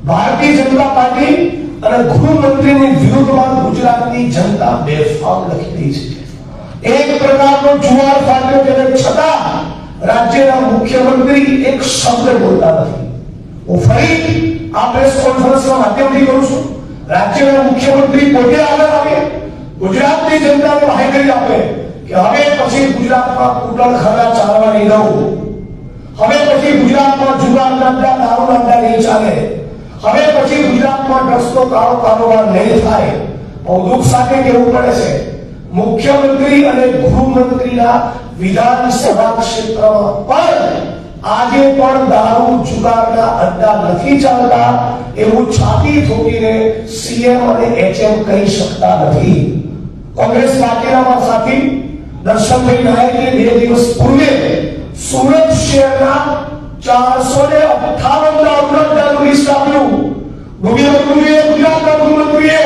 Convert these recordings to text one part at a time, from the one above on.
Bharatiya Janata party અને ગૃહમંત્રીની વિરુદ્ધમાં ગુજરાતની જનતા બેફામ લખી રહી છે। એક પ્રકારનો જુવાળ ફાટ્યો તેને છતાં રાજ્યના મુખ્યમંત્રી એક શબ્દ બોલતા નથી। હું ફરી આ પ્રેસ કોન્ફરન્સના માધ્યમથી કરું છું, રાજ્યના મુખ્યમંત્રી પોતે આગળ આવે, ગુજરાતની જનતાને બાહેધરી આપે કે હવે પછી ગુજરાતમાં કુટણ ખરા ચાલવા નહીં દઉં, હવે પછી ગુજરાતમાં જુગાર ધંધા દારૂ ધંધા નહીં ચાલે, હવે પછી ગુજરાતમાં ડ્રગ્સનો કાળો કારોબાર નહીં થાય। બહુ દુઃખ સાથે કહેવું પડે છે, મુખ્યમંત્રી અને ગૃહમંત્રીના વિધાનસભા ક્ષેત્રમાં પણ આજે પણ દારૂ જુગારના અડ્ડા નથી ચાલતા એવું છાતી ઠોકીને સીએમ અને એચએમ કહી શકતા નથી। કોંગ્રેસ પાર્ટીના મારા સાથી દર્શનભાઈ નાયકે 2 દિવસ પૂર્વે સુરત શહેરના 458 દારૂનું લિસ્ટ આપ્યું। મુખ્યમંત્રીએ ગુજરાતના ગૃહમંત્રીએ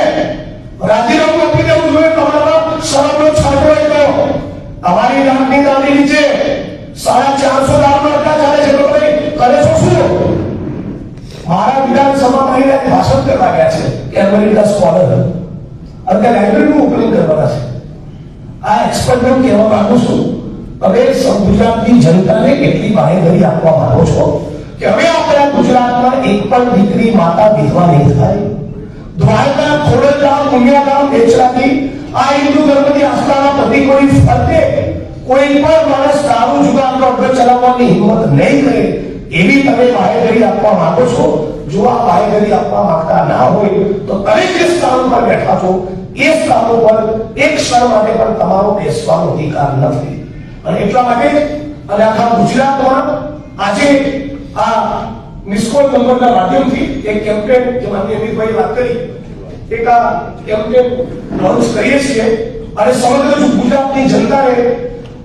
રાજીનામું આપી દેવું જોઈએ, તમારા શરમનો છાંટો આવ્યો। અમારી નામની દાદી નીચે 450 દારૂના અડ્ડા ચાલે છે, તો ભાઈ કરે શું? મારા વિધાનસભામાં આવીને ભાષણ કરવા ગયા છે કે અમેરિકા સ્કોલર અને લાઇબ્રેરીનું ઓપનિંગ કરવાના છે। આ એક્સપર્ટ હું કહેવા માંગુ છું, હવે ગુજરાતની જનતાને એટલી બાહેધરી આપવા માંગો છો કે હવે આપણા ગુજરાતમાં એક પણ દીકરી માતા વિધવા નહીં થાય। દ્વારકા, ખોડલધામ, પુણ્યાધામ, બેચરાથી આ હિન્દુ ધર્મની આસ્થાના પ્રતિકોની ફરતે કોઈ પણ માણસ દારૂ જુગારનો અડ્ડો ચલાવવાની હિંમત નહીં કરે એવી તમે બાહેધરી આપવા માંગો છો। જો આ બાહેધરી આપવા માંગતા ના હોય તો તમે જે સ્થાન પર બેઠા છો એ સ્થાન પર એક ક્ષણ માટે પણ તમારો બેસવાનો અધિકાર નથી। અને એટલા માટે અને આખા ગુજરાતમાં આજે આ મિસકોલ નંબરના માધ્યમથી એક કેમ્પેન જે માનનીય અમિતભાઈ વાત કરી, એક આ કેમ્પેન લોન્ચ કરીએ છીએ અને સમગ્ર ગુજરાતની જનતાને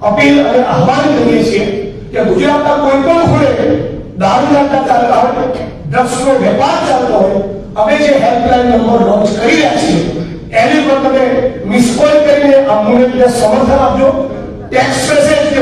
અપીલ અને આહ્વાન કરીએ છીએ કે ગુજરાતના કોઈ પણ ખૂણે દારૂ ધંધા ચાલતા હોય, ડ્રગ્સનો વેપાર ચાલતો હોય, અમે જે હેલ્પલાઇન નંબર લોન્ચ કરી રહ્યા છીએ એની પર તમે મિસ કોલ કરીને આ મૂવમેન્ટને સમર્થન આપજો। ટેક્સ્ટ મેસેજ કે